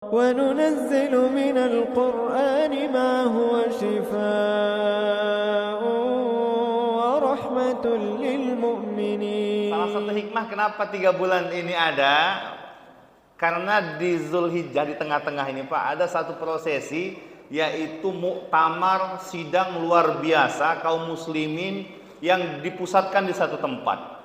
وننزل من القرآن ما هو شفاء ورحمة للمؤمنين. Salah satu hikmah kenapa 3 bulan ini ada, karena di Zulhijjah di tengah-tengah ini Pak ada satu prosesi, yaitu muktamar sidang luar biasa kaum muslimin yang dipusatkan di satu tempat.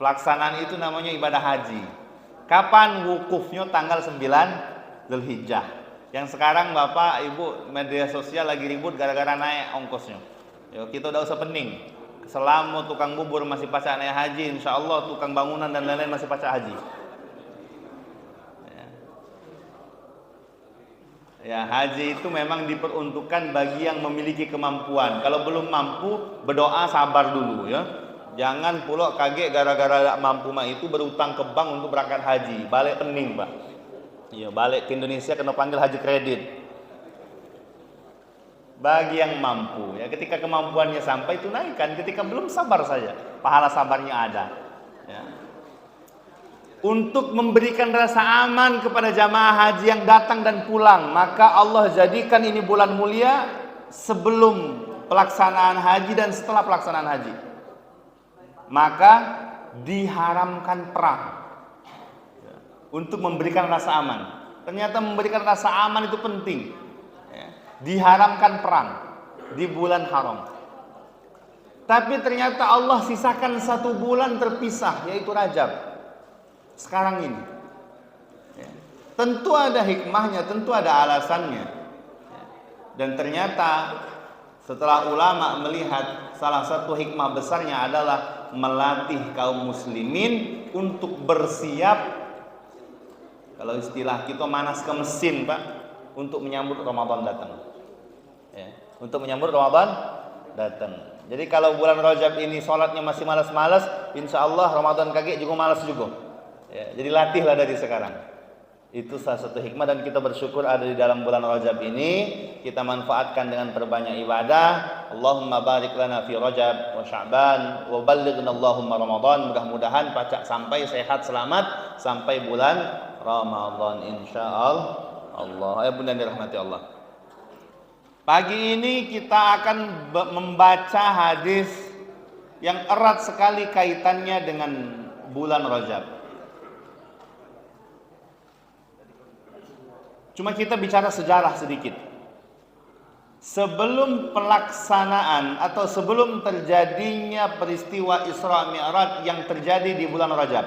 Pelaksanaan itu namanya ibadah haji. Kapan wukufnya? Tanggal 9 Zulhijjah. Yang sekarang Bapak Ibu media sosial lagi ribut gara-gara naik ongkosnya. Yo, kita udah usah pening. Selama tukang bubur masih pacak naik haji, insya Allah tukang bangunan dan lain-lain masih pacak haji. Ya, haji itu memang diperuntukkan bagi yang memiliki kemampuan. Kalau belum mampu, berdoa sabar dulu ya. Jangan pula kaget gara-gara tak mampu mah itu berutang ke bank untuk berangkat haji. Balik pening, Pak. Iya, balik ke Indonesia kena panggil haji kredit. Bagi yang mampu, ya ketika kemampuannya sampai tunaikan, ketika belum sabar saja. Pahala sabarnya ada. Ya. Untuk memberikan rasa aman kepada jamaah haji yang datang dan pulang, maka Allah jadikan ini bulan mulia sebelum pelaksanaan haji dan setelah pelaksanaan haji. Maka diharamkan perang untuk memberikan rasa aman. Ternyata memberikan rasa aman itu penting. Diharamkan perang di bulan haram. Tapi ternyata Allah sisakan 1 bulan terpisah, yaitu Rajab. Sekarang ini. Tentu ada hikmahnya, tentu ada alasannya. Dan ternyata setelah ulama melihat, salah satu hikmah besarnya adalah melatih kaum muslimin untuk bersiap, kalau istilah kita manas ke mesin Pak, untuk menyambut Ramadan datang ya, untuk menyambut Ramadan datang. Jadi kalau bulan Rajab ini sholatnya masih malas-malas, insya Allah Ramadan kaget juga malas juga ya, jadi latihlah dari sekarang. Itu salah satu hikmah dan kita bersyukur ada di dalam bulan Rajab ini. Kita manfaatkan dengan perbanyak ibadah. Allahumma barik lana fi Rajab wa Sya'ban wa ballighna Allahumma Ramadan. Mudah-mudahan pacak sampai sehat selamat sampai bulan Ramadan insyaallah. Ya bunda dirahmati Allah. Pagi ini kita akan membaca hadis yang erat sekali kaitannya dengan bulan Rajab. Cuma kita bicara sejarah sedikit. Sebelum pelaksanaan atau sebelum terjadinya peristiwa Isra Mi'raj yang terjadi di bulan Rajab.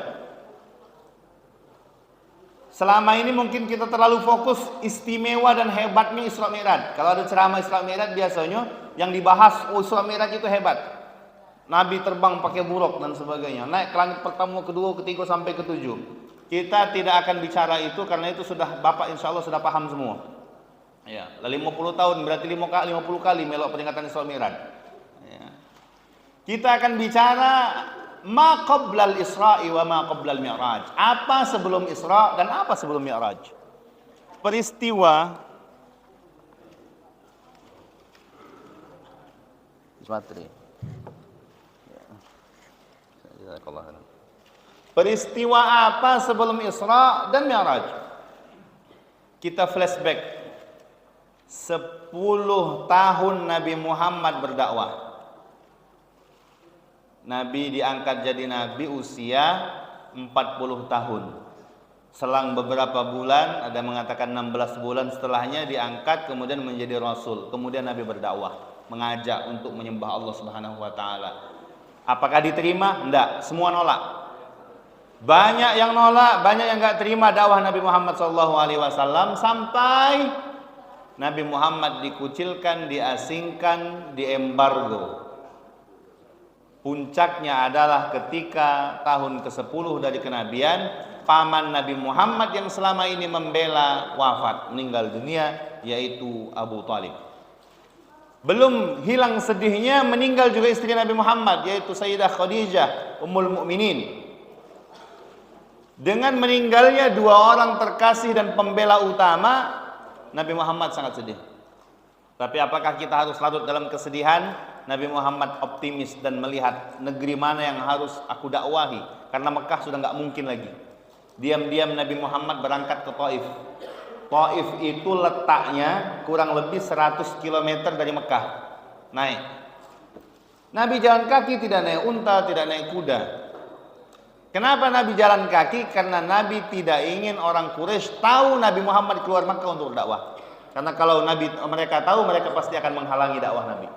Selama ini mungkin kita terlalu fokus istimewa dan hebatnya Isra Mi'raj. Kalau ada ceramah Isra Mi'raj biasanya yang dibahas, oh Isra Mi'raj itu hebat. Nabi terbang pakai buruk dan sebagainya. Naik ke langit pertama, kedua, ketiga sampai ke-7. Kita tidak akan bicara itu karena itu sudah Bapak insya Allah sudah paham semua. Ya, 50 tahun berarti 50 kali melok peringatan Isra Mi'raj. Ya. Kita akan bicara ma qablal Isra'i wa ma qablal Mi'raj. Apa sebelum Isra dan apa sebelum Mi'raj? Peristiwa Peristiwa apa sebelum Isra dan Mi'raj? Kita flashback 10 tahun Nabi Muhammad berdakwah. Nabi diangkat jadi nabi usia 40 tahun. Selang beberapa bulan, ada mengatakan 16 bulan setelahnya diangkat kemudian menjadi rasul. Kemudian Nabi berdakwah, mengajak untuk menyembah Allah Subhanahu wa taala. Apakah diterima? Enggak, semua nolak. Banyak yang nolak, banyak yang enggak terima dakwah Nabi Muhammad SAW sampai Nabi Muhammad dikucilkan, diasingkan, diembargo. Puncaknya adalah ketika tahun ke-10 dari kenabian, paman Nabi Muhammad yang selama ini membela wafat, meninggal dunia, yaitu Abu Thalib. Belum hilang sedihnya, meninggal juga istri Nabi Muhammad, yaitu Sayyidah Khadijah Ummul Mukminin. Dengan meninggalnya 2 orang terkasih dan pembela utama, Nabi Muhammad sangat sedih. Tapi apakah kita harus larut dalam kesedihan? Nabi Muhammad optimis dan melihat negeri mana yang harus aku dakwahi, karena Mekah sudah nggak mungkin lagi. Diam-diam Nabi Muhammad berangkat ke Taif. Taif itu letaknya kurang lebih 100 km dari Mekah. Naik. Nabi jalan kaki, tidak naik unta, tidak naik kuda. Kenapa Nabi jalan kaki? Karena Nabi tidak ingin orang Quraisy tahu Nabi Muhammad keluar Mekah untuk berdakwah. Karena kalau mereka tahu, mereka pasti akan menghalangi dakwah Nabi.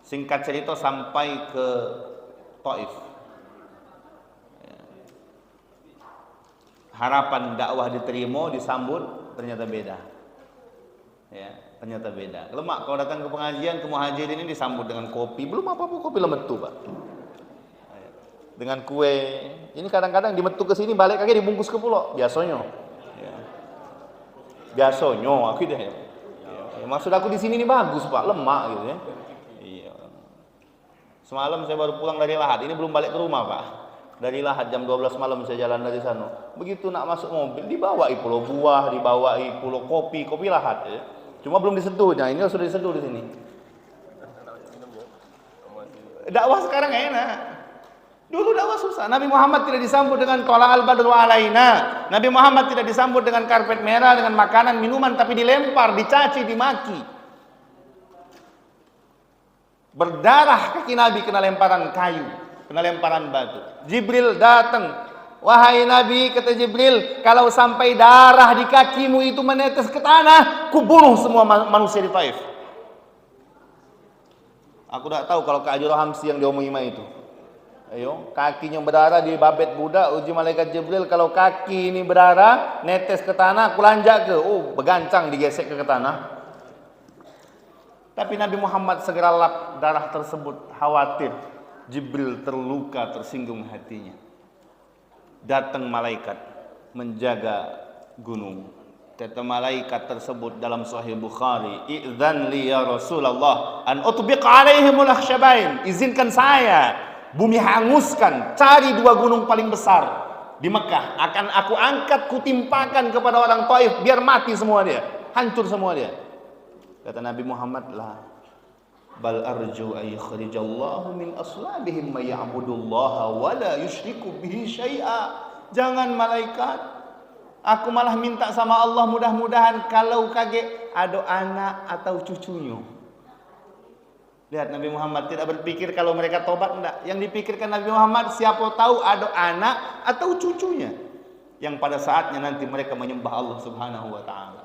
Singkat cerita sampai ke Taif. Harapan dakwah diterima, disambut, ternyata beda. Ya, ternyata beda. Lemak kalau datang ke pengajian, ke muhajirin ini disambut dengan kopi, belum apa-apa kopi lemetu, Pak. Dengan kue. Ini kadang-kadang dimetu ke sini, balik lagi dibungkus ke pulau, biasanya. Ya. Biasanya aku deh. Ya. Maksud aku di sini ini bagus, Pak, lemak gitu ya. Iya. Semalam saya baru pulang dari Lahat, ini belum balik ke rumah, Pak. Dari Lahat jam 12 malam saya jalan dari sana. Begitu nak masuk mobil, dibawai pulau buah, dibawai pulau kopi Lahat ya. Cuma belum diseduh. Nah, ini sudah diseduh di sini. Dakwah sekarang enak. Dulu dakwah susah. Nabi Muhammad tidak disambut dengan tola al-badru alaina. Nabi Muhammad tidak disambut dengan karpet merah, dengan makanan, minuman, tapi dilempar, dicaci, dimaki. Berdarah kaki Nabi kena lemparan kayu, kena lemparan batu. Jibril datang. Wahai Nabi, kata Jibril, kalau sampai darah di kakimu itu menetes ke tanah, kubunuh semua manusia di Taif. Aku tidak tahu kalau Kak Ajuro Hamsi yang diomongi itu. Ayo, kakinya berdarah di babet budak, uji malaikat Jibril, kalau kaki ini berdarah, netes ke tanah, aku lanjak ke. Oh, bergancang digesek ke tanah. Tapi Nabi Muhammad segera lap darah tersebut, khawatir Jibril terluka, tersinggung hatinya. Datang malaikat menjaga gunung. Kata malaikat tersebut dalam Sahih Bukhari, "Idzan li ya Rasulullah an utbiq alaihimul akhshabain." Izinkan saya bumi hanguskan, cari 2 gunung paling besar di Mekah, akan aku angkat, kutimpakan kepada orang Taif biar mati semua dia, hancur semua dia. Kata Nabi Muhammad, "La bal arju ay kharijallahu min aslabihim may ya'budullaha wa la yusyriku bihi syai'a." Jangan malaikat, aku malah minta sama Allah mudah-mudahan kalau kaget ada anak atau cucunya. Lihat, Nabi Muhammad tidak berpikir kalau mereka tobat, enggak. Yang dipikirkan Nabi Muhammad, siapa tahu ada anak atau cucunya yang pada saatnya nanti mereka menyembah Allah Subhanahu wa taala.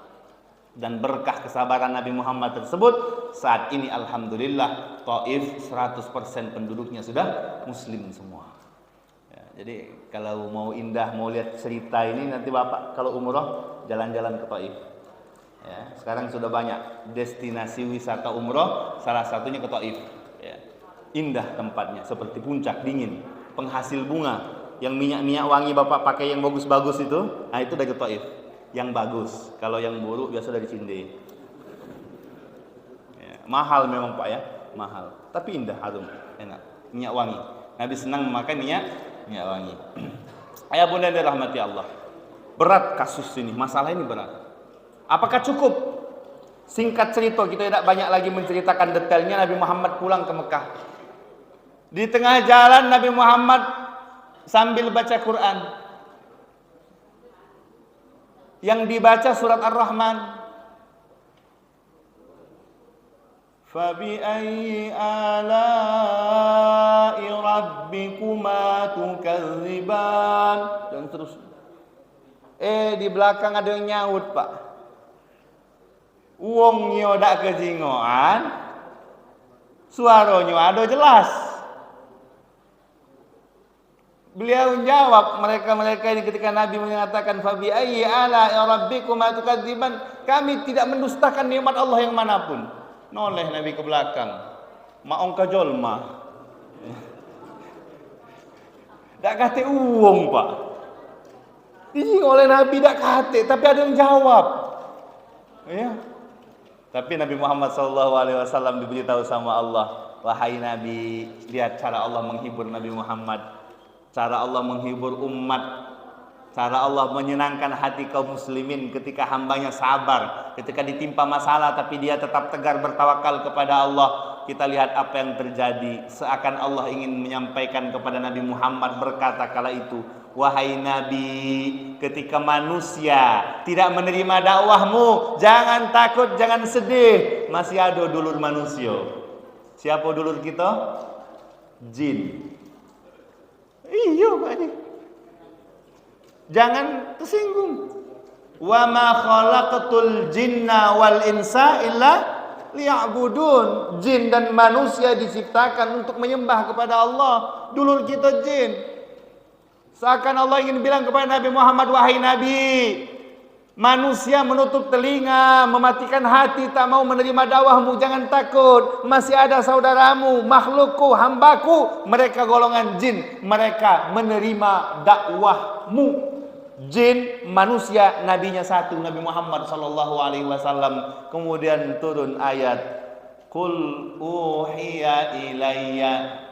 Dan berkah kesabaran Nabi Muhammad tersebut, saat ini alhamdulillah Taif 100% penduduknya sudah muslim semua. Ya, jadi kalau mau indah, mau lihat cerita ini, nanti Bapak kalau umroh jalan-jalan ke Taif. Ya, sekarang sudah banyak destinasi wisata umroh, salah satunya ke Taif. Ya, indah tempatnya, seperti puncak, dingin, penghasil bunga, yang minyak-minyak wangi Bapak pakai yang bagus-bagus itu, nah itu dari Taif. Yang bagus, kalau yang buruk biasa dari Cinde. Ya, mahal memang Pak ya, mahal. Tapi indah, harum, enak, minyak wangi. Nabi senang memakai minyak wangi. Ayah bunda dirahmati Allah. Berat kasus ini, masalah ini berat. Apakah cukup? Singkat cerita, kita tidak banyak lagi menceritakan detailnya. Nabi Muhammad pulang ke Mekah. Di tengah jalan Nabi Muhammad sambil baca Quran. Yang dibaca surat Ar-Rahman. Fabi ayyi ala'i rabbikuma tukadziban, dan terus. Di belakang ada yang nyaut, Pak. Wong nyodak kejingoan, suaranya ada jelas. Beliau jawab, mereka ini ketika Nabi mengatakan fabi ayyi ala rabbikuma tukadziban, kami tidak mendustakan nikmat Allah yang manapun. Noleh Nabi ke belakang, maong kajolma. Dak kate uang, Pak. Dijing oleh Nabi dak kate, tapi ada yang jawab. Ya. Tapi Nabi Muhammad SAW diberitahu sama Allah, wahai Nabi, lihat cara Allah menghibur Nabi Muhammad. Cara Allah menghibur umat, cara Allah menyenangkan hati kaum muslimin ketika hambanya sabar, ketika ditimpa masalah tapi dia tetap tegar bertawakal kepada Allah. Kita lihat apa yang terjadi, seakan Allah ingin menyampaikan kepada Nabi Muhammad berkata kala itu, wahai Nabi, ketika manusia tidak menerima dakwahmu, jangan takut, jangan sedih, masih ada dulur manusia. Siapa dulur kita? Jin. Iya Pak Haji. Jangan tersinggung. Wa ma khalaqatul jinna wal insa illa liya'budun. Jin dan manusia diciptakan untuk menyembah kepada Allah. Dulur kita jin. Seakan Allah ingin bilang kepada Nabi Muhammad, wahai Nabi, manusia menutup telinga, mematikan hati, tak mau menerima dakwahmu, jangan takut, masih ada saudaramu, makhlukku, hambaku, mereka golongan jin, mereka menerima dakwahmu. Jin, manusia, nabinya satu, Nabi Muhammad sallallahu alaihi wasallam. Kemudian turun ayat, qul uhiya ilayya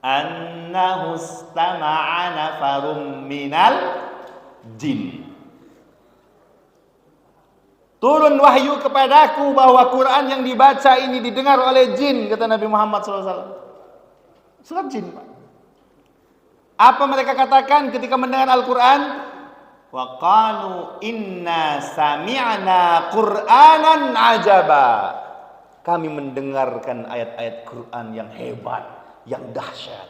annahu istama'a nafarum minal jin. Turun wahyu kepadaku bahwa Quran yang dibaca ini didengar oleh jin, kata Nabi Muhammad SAW. Surat jin, Pak. Apa mereka katakan ketika mendengar Al-Quran? Wa qalu inna sami'na Qur'anan ajaba. Kami mendengarkan ayat-ayat Quran yang hebat, yang dahsyat.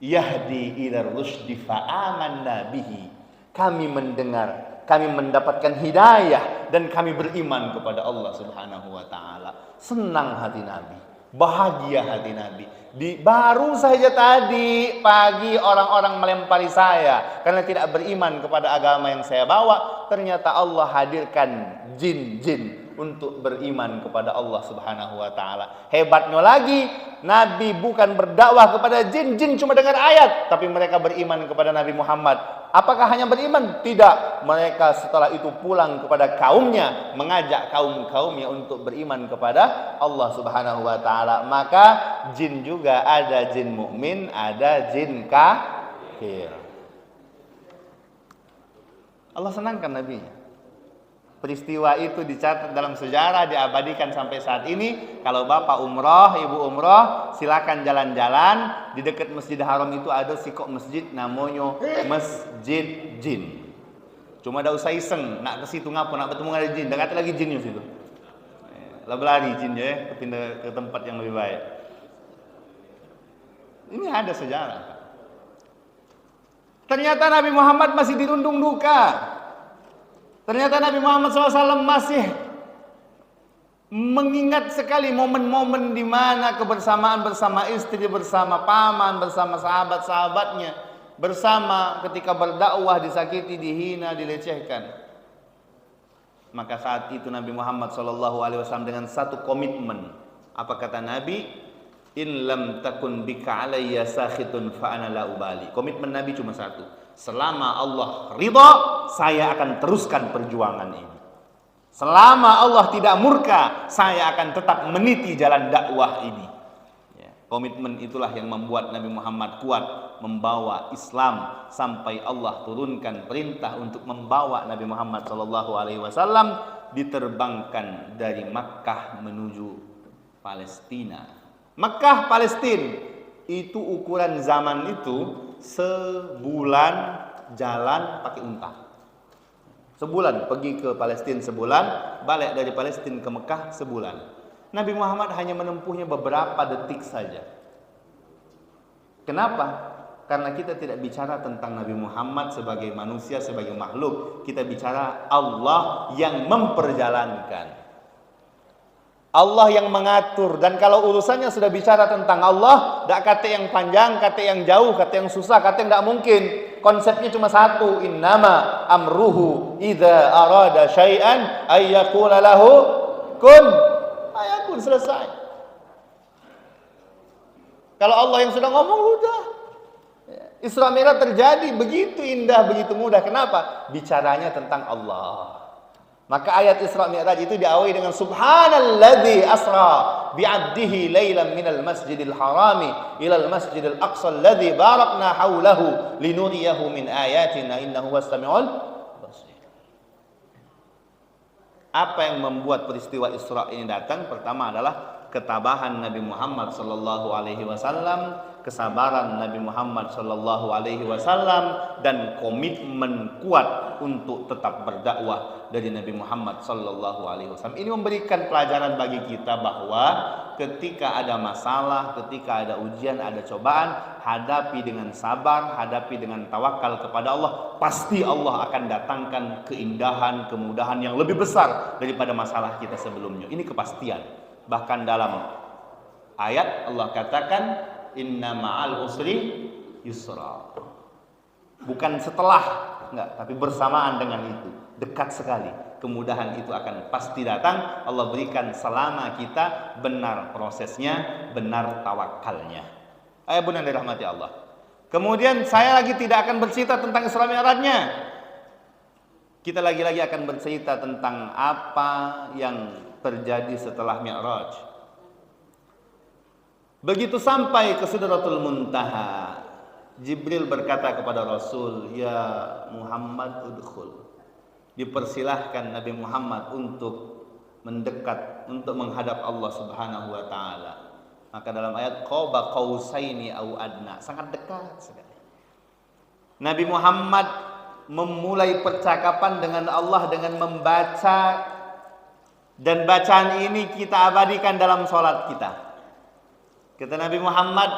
Yahdi ila rusdi fa'amanna bihi. Kami mendengar, kami mendapatkan hidayah dan kami beriman kepada Allah Subhanahu wa taala. Senang hati Nabi, bahagia hati Nabi. Baru saja tadi pagi orang-orang melempari saya karena tidak beriman kepada agama yang saya bawa. Ternyata Allah hadirkan jin-jin untuk beriman kepada Allah Subhanahu wa taala. Hebatnya lagi, Nabi bukan berdakwah kepada jin-jin cuma dengar ayat, tapi mereka beriman kepada Nabi Muhammad. Apakah hanya beriman? Tidak. Mereka setelah itu pulang kepada kaumnya, mengajak kaum-kaumnya untuk beriman kepada Allah Subhanahu wa taala. Maka jin juga ada jin mukmin, ada jin kafir. Allah senangkan nabinya. Peristiwa itu dicatat dalam sejarah, diabadikan sampai saat ini. Kalau bapak umroh, ibu umroh, silakan jalan-jalan. Di dekat Masjid Haram itu ada sikok masjid namanya Masjid Jin. Cuma ada usah iseng, nak ke situ ngapa, nak bertemu dengan jin. Dekat lagi jinnya situ. Lah berlari jinnya ya, pindah ke tempat yang lebih baik. Ini ada sejarah. Ternyata Nabi Muhammad masih dirundung duka. Ternyata Nabi Muhammad SAW masih mengingat sekali momen-momen di mana kebersamaan bersama istri, bersama paman, bersama sahabat-sahabatnya, bersama ketika berdakwah disakiti, dihina, dilecehkan. Maka saat itu Nabi Muhammad SAW dengan satu komitmen. Apa kata Nabi? In lam takun bika alayya sakhitun fa ana la ubali. Komitmen Nabi cuma satu. Selama Allah ridha, saya akan teruskan perjuangan ini. Selama Allah tidak murka, saya akan tetap meniti jalan dakwah ini. Ya, komitmen itulah yang membuat Nabi Muhammad kuat membawa Islam sampai Allah turunkan perintah untuk membawa Nabi Muhammad SAW diterbangkan dari Makkah menuju Palestina. Makkah, Palestina itu ukuran zaman itu sebulan jalan pakai unta. Sebulan pergi ke Palestina sebulan, balik dari Palestina ke Mekah sebulan. Nabi Muhammad hanya menempuhnya beberapa detik saja. Kenapa? Karena kita tidak bicara tentang Nabi Muhammad sebagai manusia, sebagai makhluk. Kita bicara Allah yang memperjalankan, Allah yang mengatur. Dan kalau urusannya sudah bicara tentang Allah, tak kata yang panjang, kata yang jauh, kata yang susah, kata yang tak mungkin. Konsepnya cuma satu, innama amruhu idza arada syai'an ayyaqula lahu kun fayakun, selesai. Kalau Allah yang sudah ngomong, udah. Isra Mi'raj terjadi begitu indah, begitu mudah. Kenapa? Bicaranya tentang Allah. Maka ayat Isra Mi'raj itu diawali dengan subhanalladzi asra bi'abdihi lailan minal masjidil harami ilal masjidil aqsa alladzi barakna haulahu linuriyahu min ayatina innahu was-sami'ul basir. Apa yang membuat peristiwa Isra ini datang? Pertama adalah ketabahan Nabi Muhammad sallallahu alaihi wasallam, kesabaran Nabi Muhammad sallallahu alaihi wasallam, dan komitmen kuat untuk tetap berdakwah dari Nabi Muhammad sallallahu alaihi wasallam. Ini memberikan pelajaran bagi kita bahwa ketika ada masalah, ketika ada ujian, ada cobaan, hadapi dengan sabar, hadapi dengan tawakal kepada Allah. Pasti Allah akan datangkan keindahan, kemudahan yang lebih besar daripada masalah kita sebelumnya. Ini kepastian. Bahkan dalam ayat Allah katakan, inna ma'al usri yusra. Bukan setelah, enggak, tapi bersamaan dengan itu. Dekat sekali. Kemudahan itu akan pasti datang. Allah berikan selama kita benar prosesnya, benar tawakalnya. Ayah bunda dirahmati Allah. Kemudian saya lagi tidak akan bercerita tentang Isra Mi'rajnya. Kita lagi-lagi akan bercerita tentang apa yang terjadi setelah Mi'raj. Begitu sampai ke Sidratul Muntaha, Jibril berkata kepada Rasul, ya Muhammad udkhul. Dipersilahkan Nabi Muhammad untuk mendekat, untuk menghadap Allah Subhanahu wa taala. Maka dalam ayat qaba qausaini au adna, sangat dekat sekali. Nabi Muhammad memulai percakapan dengan Allah dengan membaca, dan bacaan ini kita abadikan dalam sholat kita. Kata Nabi Muhammad,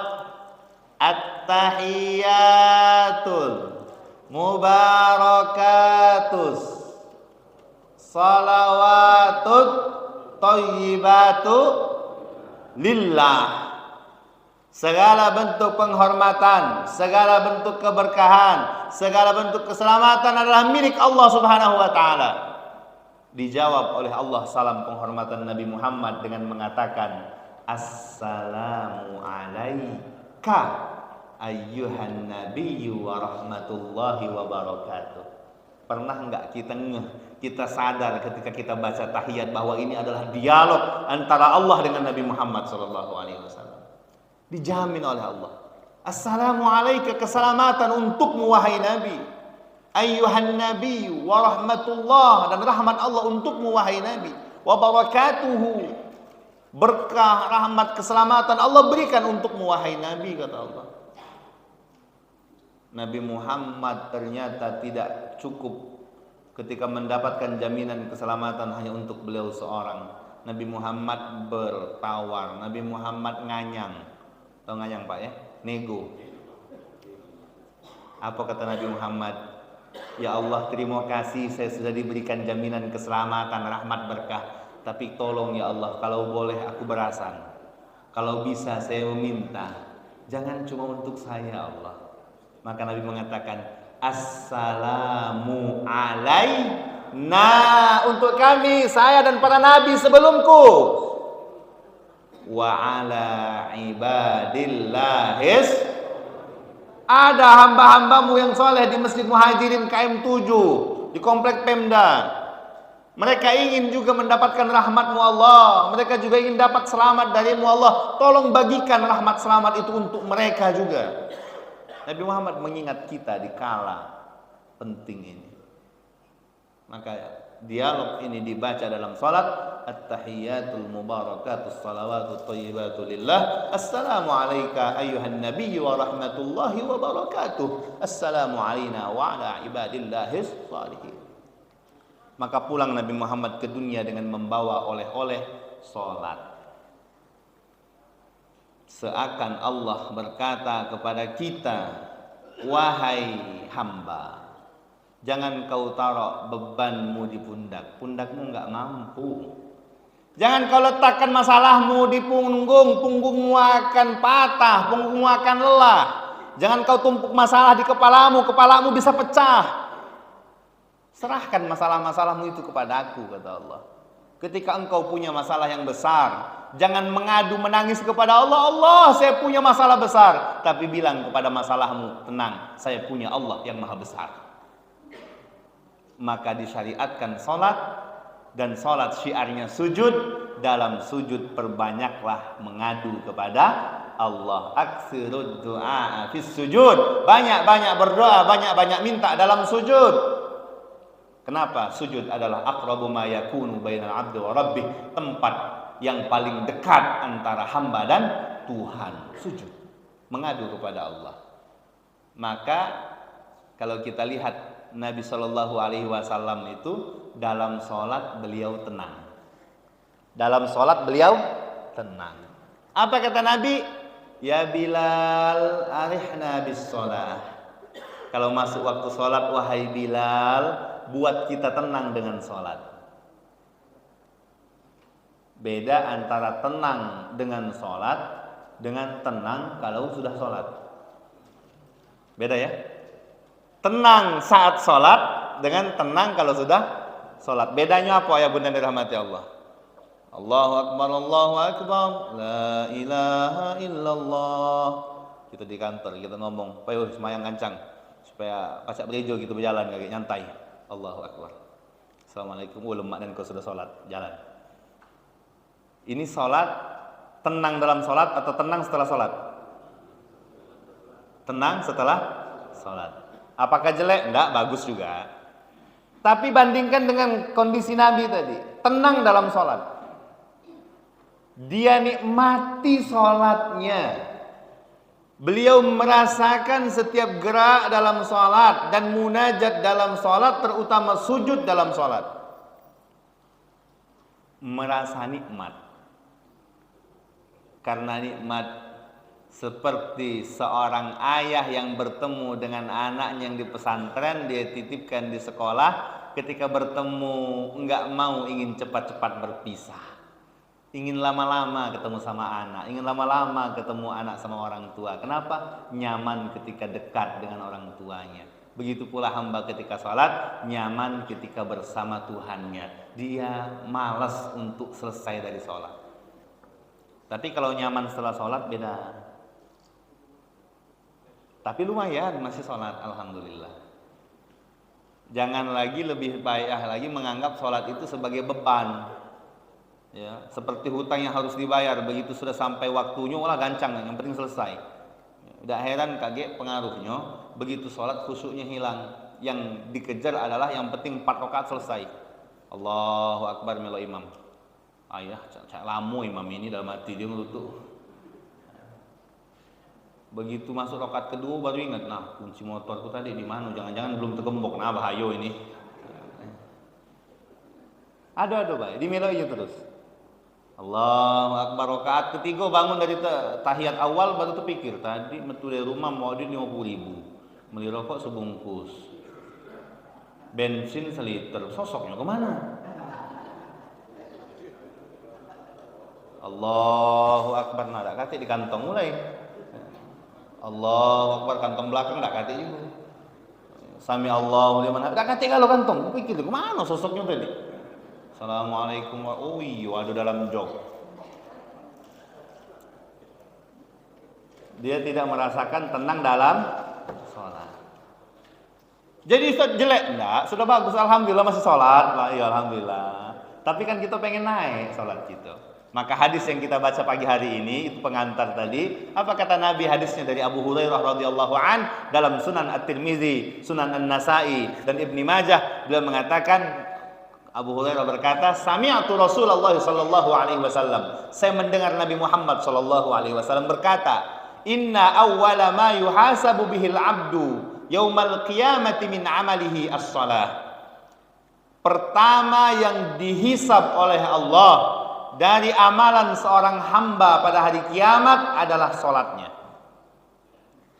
at-tahiyyatul mubarakatus salawatut thayyibatu lillah. Segala bentuk penghormatan, segala bentuk keberkahan, segala bentuk keselamatan adalah milik Allah Subhanahu wa taala. Dijawab oleh Allah salam penghormatan Nabi Muhammad dengan mengatakan, assalamu alaika ayyuhan nabiyyu wa rahmatullahi wa barakatuh. Pernah enggak kita sadar ketika kita baca tahiyat bahwa ini adalah dialog antara Allah dengan Nabi Muhammad sallallahu alaihi wasallam. Dijamin oleh Allah. Assalamu alaika, keselamatan untukmu wahai Nabi. Ayyuhan nabiyyu wa rahmatullah, dan rahmat Allah untukmu wahai Nabi. Wa barakatuhu, berkah, rahmat, keselamatan Allah berikan untukmu wahai Nabi, kata Allah. Nabi Muhammad ternyata tidak cukup ketika mendapatkan jaminan keselamatan hanya untuk beliau seorang. Nabi Muhammad bertawar, Nabi Muhammad nganyang. Tahu nganyang Pak ya? Nego. Apa kata Nabi Muhammad? Ya Allah, terima kasih saya sudah diberikan jaminan keselamatan, rahmat, berkah. Tapi tolong ya Allah, kalau boleh aku berasan, kalau bisa saya meminta, jangan cuma untuk saya Allah. Maka Nabi mengatakan, assalamu alaina, untuk kami, saya dan para nabi sebelumku, wa ala ibadillahis, ada hamba-hambamu yang soleh di Masjid Muhajirin KM 7 di Komplek Pemda. Mereka ingin juga mendapatkan rahmat-Mu Allah. Mereka juga ingin dapat selamat dari-Mu Allah. Tolong bagikan rahmat selamat itu untuk mereka juga. Nabi Muhammad mengingat kita di kala penting ini. Maka dialog ini dibaca dalam salat. At-tahiyyatul mubarakatus salawatut thayyibatu lillah. Assalamu alayka ayyuhan nabiyyu wa rahmatullahi wa barakatuh. Assalamu alayna wa ala ibadillahis shalihin. Maka pulang Nabi Muhammad ke dunia dengan membawa oleh-oleh salat. Seakan Allah berkata kepada kita, wahai hamba, jangan kau taruh bebanmu di pundak. Pundakmu enggak mampu. Jangan kau letakkan masalahmu di punggung. Punggungmu akan patah, punggungmu akan lelah. Jangan kau tumpuk masalah di kepalamu. Kepalamu bisa pecah. Serahkan masalah-masalahmu itu kepada aku, kata Allah. Ketika engkau punya masalah yang besar, jangan mengadu menangis kepada Allah. Allah, saya punya masalah besar. Tapi bilang kepada masalahmu, tenang, saya punya Allah yang maha besar. Maka disyariatkan salat, dan salat syiarnya sujud. Dalam sujud perbanyaklah mengadu kepada Allah. Aksirud du'a fis sujud, banyak-banyak berdoa, banyak-banyak minta dalam sujud. Kenapa? Sujud adalah aqrabu ma yakunu bainal 'abdi wa rabbih, tempat yang paling dekat antara hamba dan Tuhan, sujud, mengadu kepada Allah. Maka kalau kita lihat Nabi Shallallahu Alaihi Wasallam itu dalam sholat beliau tenang. Dalam sholat beliau tenang. Apa kata Nabi? Ya Bilal, arihna bis sholat. Kalau masuk waktu sholat, wahai Bilal, buat kita tenang dengan sholat. Beda antara tenang dengan sholat dengan tenang kalau sudah sholat. Beda ya. Tenang saat sholat dengan tenang kalau sudah sholat. Bedanya apa ya bunda dirahmati Allah? Allahu Akbar, Allahu Akbar, la ilaha illallah. Kita di kantor, kita ngomong, ayo semayang kencang supaya pasak berejo gitu berjalan kayak nyantai. Allahu Akbar. Assalamualaikum, lemak dan kau sudah sholat, jalan. Ini sholat, tenang dalam sholat atau tenang setelah sholat? Tenang setelah sholat. Apakah jelek? Enggak, bagus juga. Tapi bandingkan dengan kondisi Nabi tadi, tenang dalam sholat. Dia nikmati sholatnya. Beliau merasakan setiap gerak dalam sholat dan munajat dalam sholat, terutama sujud dalam sholat. Merasa nikmat. Karena nikmat seperti seorang ayah yang bertemu dengan anaknya yang di pesantren, dia titipkan di sekolah, ketika bertemu enggak mau, ingin cepat-cepat berpisah. Ingin lama-lama ketemu sama anak, ingin lama-lama ketemu anak sama orang tua. Kenapa? Nyaman ketika dekat dengan orang tuanya. Begitu pula hamba ketika sholat, nyaman ketika bersama Tuhannya. Dia malas untuk selesai dari sholat. Tapi kalau nyaman setelah sholat beda. Tapi lumayan masih sholat, alhamdulillah. Jangan lagi, lebih baik lagi menganggap sholat itu sebagai beban. Ya, seperti hutang yang harus dibayar, begitu sudah sampai waktunya olah gancang, yang penting selesai. Tidak heran kaget pengaruhnya, begitu sholat khusyuknya hilang. Yang dikejar adalah yang penting 4 rakaat selesai. Allahu Akbar melo imam. Ayah, cak lamu imam ini dalam hati dia ngelutuk. Begitu masuk rakaat kedua baru ingat, nah kunci motorku tadi di mana? Jangan-jangan belum tergembok. Nah bahayo ini. Ada baik, dimelo aja terus. Allahu Akbar, rakaat ketiga bangun dari tahiyat awal baru terpikir, tadi metu dari rumah mau duit 50.000, beli rokok sebungkus, bensin seliter, sosoknya kemana? Allahu Akbar, nah tak kate di kantong mulai. Allahu Akbar, kantong belakang tak kate juga. Sami Allahu liman hamidah, tak kate kalau kantong, pikir kemana sosoknya tadi? Assalamualaikum warahmatullahi wabarakatuh. Ada dalam jok. Dia tidak merasakan tenang dalam sholat. Jadi Ustaz jelek? Enggak, sudah bagus, alhamdulillah masih sholat. Ya alhamdulillah. Tapi kan kita pengen naik sholat kita. Maka hadis yang kita baca pagi hari ini itu pengantar tadi. Apa kata Nabi? Hadisnya dari Abu Hurairah radhiyallahu an dalam Sunan At-Tirmizi, Sunan An-Nasai dan Ibnu Majah. Beliau mengatakan, Abu Hurairah berkata, sami'tu Rasulullah sallallahu alaihi wasallam. Saya mendengar Nabi Muhammad sallallahu alaihi wasallam berkata, inna awwala ma yuhasabu bihil 'abdu yaumal qiyamati min 'amalihi as-shalah. Pertama yang dihisab oleh Allah dari amalan seorang hamba pada hari kiamat adalah salatnya.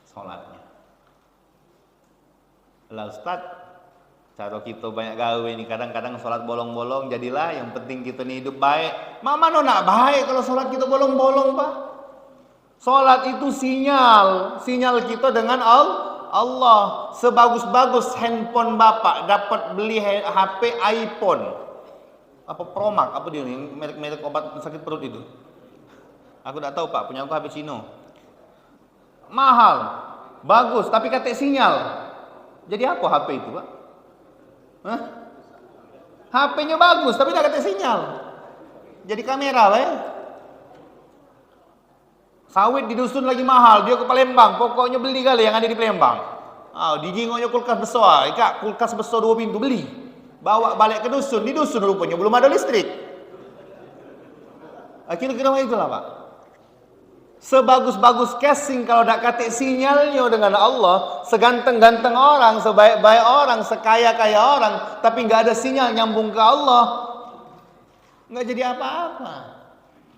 Salatnya. Lah Ustaz, cara kita banyak gawe ini, kadang-kadang sholat bolong-bolong, jadilah yang penting kita nih hidup baik. Mama no nak baik kalau sholat kita bolong-bolong pak. Sholat itu sinyal kita dengan Allah. Sebagus-bagus handphone bapak dapat beli HP iPhone, apa Promax, apa dia nih merek obat sakit perut itu. Aku tidak tahu pak, punya aku HP Cino. Mahal, bagus, tapi kata sinyal. Jadi apa HP itu pak? Hah? HP-nya bagus tapi tidak ada sinyal. Jadi kamera lah ya. Sawit di dusun lagi mahal, dia ke Palembang, pokoknya beli kali yang ada di Palembang. Di jingoknya kulkas besar, Kak, kulkas besar 2 pintu beli. Bawa balik ke dusun, di dusun rupanya belum ada listrik. Kira-kira itulah Pak. Sebagus-bagus casing kalau tak kate sinyalnya dengan Allah, seganteng-ganteng orang, sebaik-baik orang, sekaya-kaya orang, tapi nggak ada sinyal nyambung ke Allah, nggak jadi apa-apa.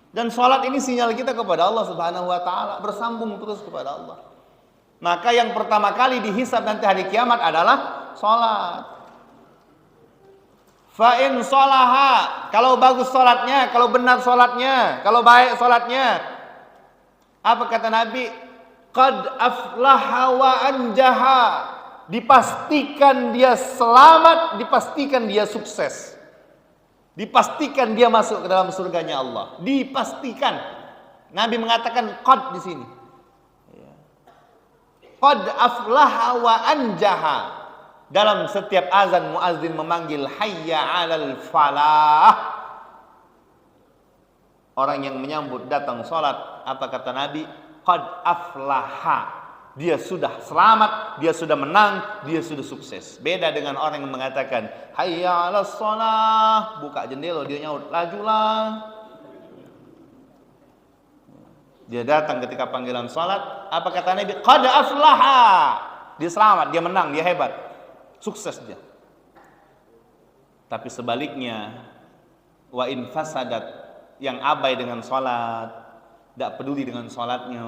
Dan sholat ini sinyal kita kepada Allah Subhanahu wa Ta'ala, bersambung terus kepada Allah. Maka yang pertama kali dihisab nanti hari kiamat adalah sholat. Fa'in sholaha, kalau bagus sholatnya, kalau benar sholatnya, kalau baik sholatnya, apa kata Nabi? Qad aflaha wa anjaha, dipastikan dia selamat, dipastikan dia sukses, dipastikan dia masuk ke dalam surganya Allah, dipastikan. Nabi mengatakan qad di sini. Qad aflaha wa anjaha. Dalam setiap azan muazzin memanggil hayya 'alal falah. Orang yang menyambut datang salat, apa kata Nabi? Qad aflaha. Dia sudah selamat, dia sudah menang, dia sudah sukses. Beda dengan orang yang mengatakan hayya 'alas shalah, buka jendela dia nyaut, lajulah. Dia datang ketika panggilan salat, apa kata Nabi? Qad aflaha. Dia selamat, dia menang, dia hebat. Sukses dia. Tapi sebaliknya, wa in fasadat, yang abai dengan salat, tidak peduli dengan salatnya,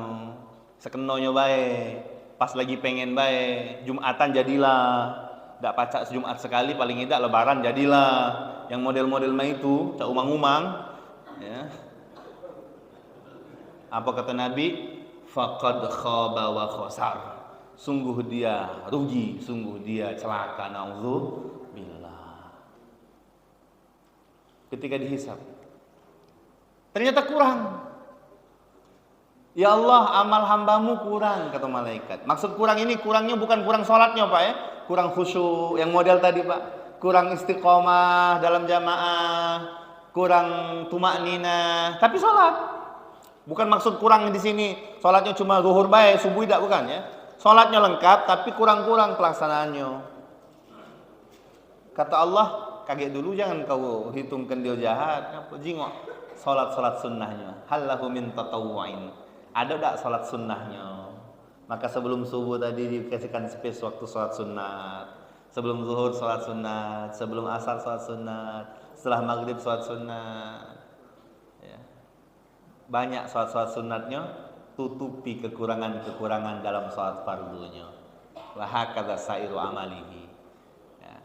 sekenonya baik, pas lagi pengen baik, Jumatan jadilah, tidak pacak Jumat sekali, paling tidak Lebaran jadilah, yang model-model mah itu, cak umang-umang, ya. Apa kata Nabi? Faqad khaba wa khasar. Sungguh dia rugi, sungguh dia celaka, naudzubillah. Ketika dihisab, ternyata kurang. Ya Allah, amal hambamu kurang, kata malaikat. Maksud kurang ini, kurangnya bukan kurang sholatnya Pak ya, kurang khusyuk, yang model tadi Pak, kurang istiqomah dalam jamaah, kurang tumakninah, tapi sholat. Bukan maksud kurang di sini, sholatnya cuma zuhur baik, subuh tidak, bukan ya. Sholatnya lengkap, tapi kurang-kurang pelaksanaannya. Kata Allah, kaget dulu, jangan kau hitungkan dia jahat. Apa jingok? Sholat sunnahnya. Hal lahu min tatawwu'in. Ada tak sholat sunnahnya? Maka sebelum subuh tadi dikasihkan space waktu sholat sunat. Sebelum zuhur sholat sunat. Sebelum asar sholat sunat. Setelah maghrib sholat sunat. Ya. Banyak sholat sunatnya. Tutupi kekurangan-kekurangan dalam sholat fardunya. Wa hakadza sairu amalihi. Ya,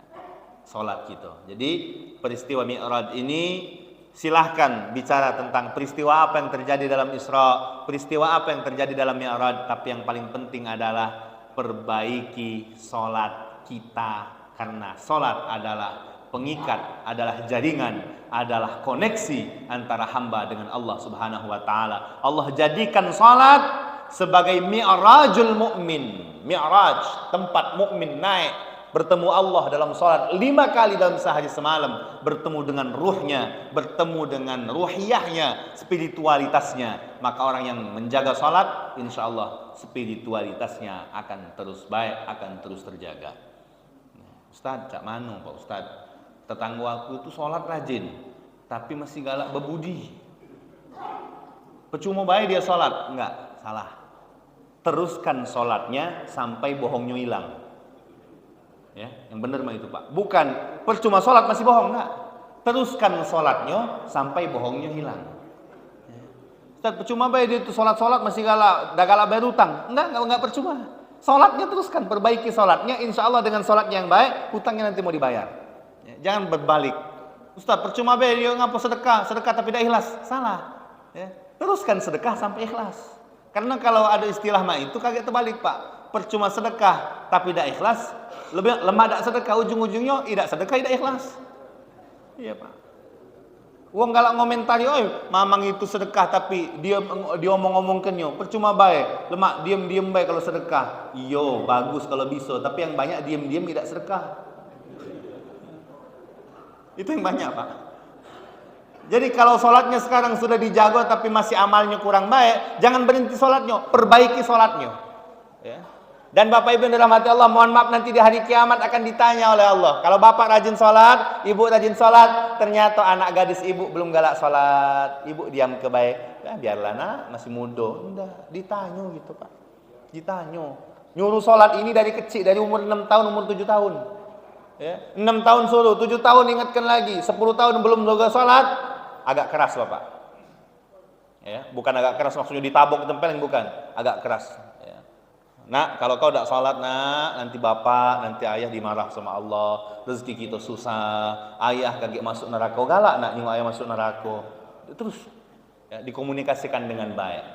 sholat gitu. Jadi peristiwa Mi'raj ini, silahkan bicara tentang peristiwa apa yang terjadi dalam Isra, peristiwa apa yang terjadi dalam Mi'raj, tapi yang paling penting adalah perbaiki sholat kita, karena sholat adalah pengikat, adalah jaringan, adalah koneksi antara hamba dengan Allah Subhanahu wa Ta'ala. Allah jadikan salat sebagai mi'rajul mu'min. Mi'raj, tempat mukmin naik bertemu Allah dalam salat 5 kali dalam sehari semalam, bertemu dengan ruhnya, bertemu dengan ruhiyahnya, spiritualitasnya. Maka orang yang menjaga salat, insya Allah spiritualitasnya akan terus baik, akan terus terjaga. Ustaz, cak manu Pak Ustaz? Tetangga aku itu sholat rajin, tapi masih galak bebudi. Percuma baik dia sholat, enggak, salah. Teruskan sholatnya sampai bohongnya hilang. Ya, yang benar mah itu Pak. Bukan percuma sholat masih bohong, enggak. Teruskan sholatnya sampai bohongnya hilang. Ya. Ustaz, percuma baik dia itu sholat masih galak, dah galak bayar utang. Enggak percuma. Sholatnya teruskan, perbaiki sholatnya. Insya Allah dengan sholatnya yang baik, hutangnya nanti mau dibayar. Jangan berbalik. Ustaz, percuma be dia ngapa sedekah tapi tidak ikhlas. Salah. Ya. Teruskan sedekah sampai ikhlas. Karena kalau ada istilah mah itu kaget terbalik Pak. Percuma sedekah tapi tidak ikhlas, lebih lemah tidak sedekah, ujung-ujungnya tidak sedekah tidak ikhlas. Iya Pak. Wong galak ngomentari, oi, mamang itu sedekah tapi dia omong-omongkannya. Percuma baik, lemak diam-diam baik kalau sedekah. Iyo, bagus kalau bisa, tapi yang banyak diam-diam tidak sedekah. Itu yang banyak Pak. Jadi kalau sholatnya sekarang sudah dijaga tapi masih amalnya kurang baik, jangan berhenti sholatnya, perbaiki sholatnya. Ya. Dan Bapak Ibu yang dirahmati Allah, mohon maaf nanti di hari kiamat akan ditanya oleh Allah. Kalau bapak rajin sholat, ibu rajin sholat, ternyata anak gadis ibu belum galak sholat, ibu diam kebaik, ya biarlah nak, masih muda. Udah, ditanya gitu Pak. Ditanya. Nyuruh sholat ini dari kecil, dari umur 6 tahun, umur 7 tahun. Ya, 6 tahun suruh, 7 tahun ingatkan lagi, 10 tahun belum juga sholat, agak keras Bapak. Ya, bukan agak keras maksudnya ditabok tempelin, bukan, agak keras. Ya. Nak, kalau kau tidak sholat nak, nanti bapak, nanti ayah dimarah sama Allah, rezeki kita susah, ayah kaget masuk neraka, galak nak nyuruh ayah masuk neraka. Terus ya, dikomunikasikan dengan baik.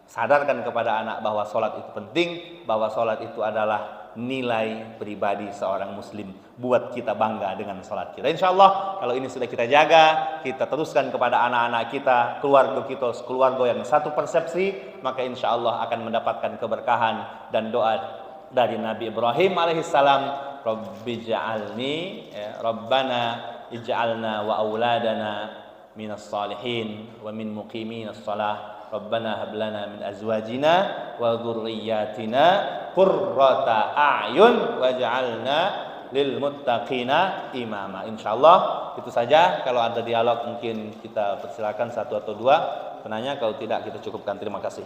Sadarkan kepada anak bahwa sholat itu penting, bahwa sholat itu adalah nilai pribadi seorang muslim. Buat kita bangga dengan sholat kita. Insya Allah kalau ini sudah kita jaga, kita teruskan kepada anak-anak kita, keluarga kita, keluarga yang satu persepsi, maka insya Allah akan mendapatkan keberkahan dan doa dari Nabi Ibrahim alaihissalam. Rabbi ja'alni, ya, Rabbana ij'alna wa auladana minas salihin wa min muqiminas salah. Rabbana hab lana min azwajina wa dzurriyyatina qurrata a'yun waj'alna lil muttaqina imama. Insyaallah itu saja. Kalau ada dialog mungkin kita persilakan satu atau dua penanya, kalau tidak kita cukupkan. Terima kasih.